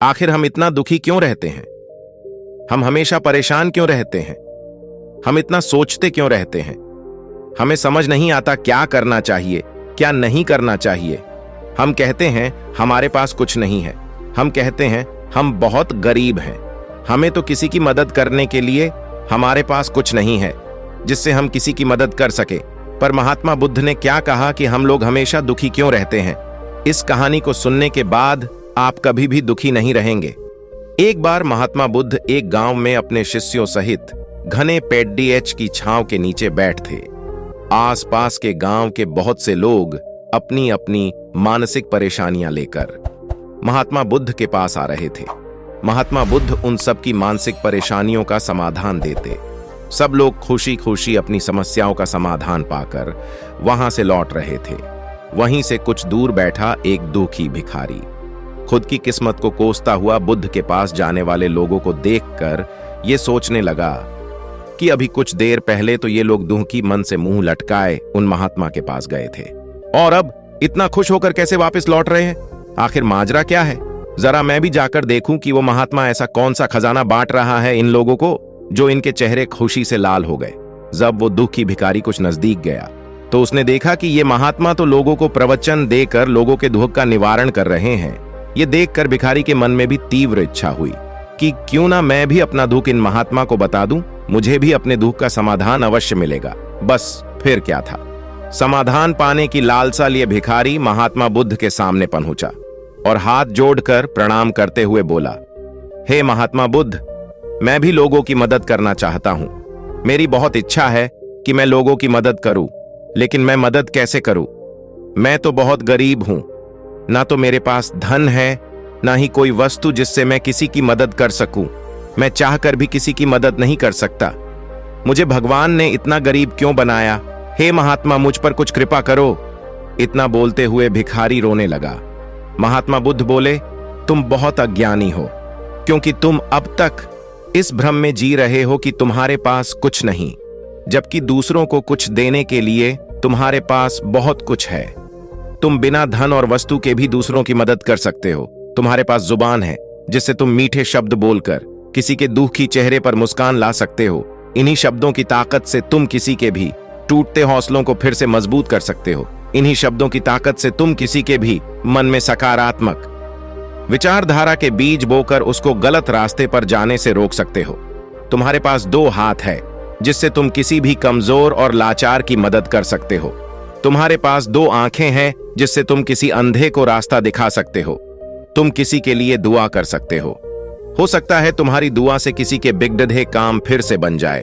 आखिर हम इतना दुखी क्यों रहते हैं? हम हमेशा परेशान क्यों रहते हैं? हम इतना सोचते क्यों रहते हैं? हमें समझ नहीं आता क्या करना चाहिए, क्या नहीं करना चाहिए। हम कहते हैं हमारे पास कुछ नहीं है। हम कहते हैं हम बहुत गरीब हैं। हमें तो किसी की मदद करने के लिए हमारे पास कुछ नहीं है जिससे हम किसी की मदद कर सके। पर महात्मा बुद्ध ने क्या कहा कि हम लोग हमेशा दुखी क्यों रहते हैं? इस कहानी को सुनने के बाद आप कभी भी दुखी नहीं रहेंगे। एक बार महात्मा बुद्ध एक गांव में अपने शिष्यों सहित घने पेड़ की छांव के नीचे बैठ थे। आसपास के गांव के बहुत से लोग अपनी अपनी मानसिक परेशानियां लेकर महात्मा बुद्ध के पास आ रहे थे। महात्मा बुद्ध उन सब की मानसिक परेशानियों का समाधान देते। सब लोग खुशी खुशी अपनी समस्याओं का समाधान पाकर वहां से लौट रहे थे। वहीं से कुछ दूर बैठा एक दुखी भिखारी खुद की किस्मत को कोसता हुआ बुद्ध के पास जाने वाले लोगों को देखकर ये सोचने लगा कि अभी कुछ देर पहले तो ये लोग दुखी मन से मुंह लटकाए उन महात्मा के पास गए थे, और अब इतना खुश होकर कैसे वापस लौट रहे हैं? आखिर माजरा क्या है? जरा मैं भी जाकर देखूं कि वो महात्मा ऐसा कौन सा खजाना बांट रहा है इन लोगों को जो इनके चेहरे खुशी से लाल हो गए। जब वो दुखी भिखारी कुछ नजदीक गया तो उसने देखा कि ये महात्मा तो लोगों को प्रवचन देकर लोगों के दुख का निवारण कर रहे हैं। ये देखकर भिखारी के मन में भी तीव्र इच्छा हुई कि क्यों ना मैं भी अपना दुख इन महात्मा को बता दूं, मुझे भी अपने दुख का समाधान अवश्य मिलेगा। बस फिर क्या था, समाधान पाने की लालसा लिए भिखारी महात्मा बुद्ध के सामने पहुंचा और हाथ जोड़कर प्रणाम करते हुए बोला, हे महात्मा बुद्ध, मैं भी लोगों की मदद करना चाहता हूं। मेरी बहुत इच्छा है कि मैं लोगों की मदद करूं, लेकिन मैं मदद कैसे करूं? मैं तो बहुत गरीब हूं, ना तो मेरे पास धन है, ना ही कोई वस्तु जिससे मैं किसी की मदद कर सकूं। मैं चाहकर भी किसी की मदद नहीं कर सकता। मुझे भगवान ने इतना गरीब क्यों बनाया? हे महात्मा, मुझ पर कुछ कृपा करो। इतना बोलते हुए भिखारी रोने लगा। महात्मा बुद्ध बोले, तुम बहुत अज्ञानी हो, क्योंकि तुम अब तक इस भ्रम में जी रहे हो कि तुम्हारे पास कुछ नहीं, जबकि दूसरों को कुछ देने के लिए तुम्हारे पास बहुत कुछ है। तुम बिना धन और वस्तु के भी दूसरों की मदद कर सकते हो। तुम्हारे पास जुबान है जिससे तुम मीठे शब्द बोलकर किसी के दुखी चेहरे पर मुस्कान ला सकते हो। इन्हीं शब्दों की ताकत से तुम किसी के भी टूटते हौसलों को फिर से मजबूत कर सकते हो। इन्हीं शब्दों की ताकत से तुम किसी के भी मन में सकारात्मक विचारधारा के बीज बोकर उसको गलत रास्ते पर जाने से रोक सकते हो। तुम्हारे पास 2 हाथ है जिससे तुम किसी भी कमजोर और लाचार की मदद कर सकते हो। तुम्हारे पास 2 आंखें हैं जिससे तुम किसी अंधे को रास्ता दिखा सकते हो। तुम किसी के लिए दुआ कर सकते हो सकता है तुम्हारी दुआ से किसी के बिगड़े काम फिर से बन जाए।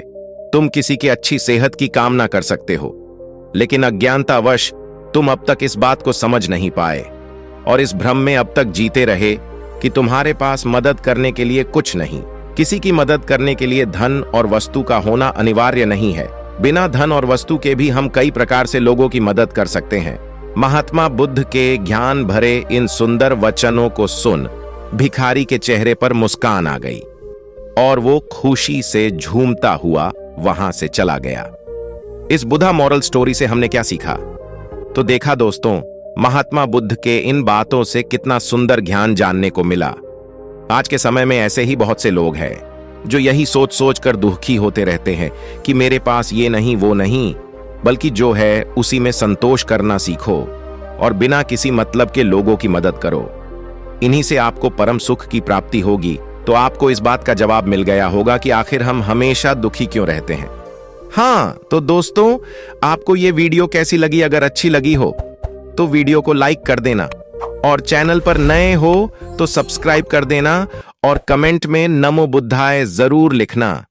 तुम किसी की अच्छी सेहत की कामना कर सकते हो, लेकिन अज्ञानतावश तुम अब तक इस बात को समझ नहीं पाए और इस भ्रम में अब तक जीते रहे कि तुम्हारे पास मदद करने के लिए कुछ नहीं। किसी की मदद करने के लिए धन और वस्तु का होना अनिवार्य नहीं है। बिना धन और वस्तु के भी हम कई प्रकार से लोगों की मदद कर सकते हैं। महात्मा बुद्ध के ज्ञान भरे इन सुंदर वचनों को सुन भिखारी के चेहरे पर मुस्कान आ गई और वो खुशी से झूमता हुआ वहां से चला गया। इस बुद्धा मॉरल स्टोरी से हमने क्या सीखा? तो देखा दोस्तों, महात्मा बुद्ध के इन बातों से कितना सुंदर ज्ञान जानने को मिला। आज के समय में ऐसे ही बहुत से लोग हैं जो यही सोच सोच कर दुखी होते रहते हैं कि मेरे पास ये नहीं वो नहीं, बल्कि जो है उसी में संतोष करना सीखो और बिना किसी मतलब के लोगों की मदद करो। इन्हीं से आपको परम सुख की प्राप्ति होगी। तो आपको इस बात का जवाब मिल गया होगा कि आखिर हम हमेशा दुखी क्यों रहते हैं। हाँ, तो दोस्तों, आपको ये वीडियो कैसी लगी? अगर अच्छी लगी हो तो वीडियो को लाइक कर देना और चैनल पर नए हो तो सब्सक्राइब कर देना और कमेंट में नमो बुद्धाय जरूर लिखना।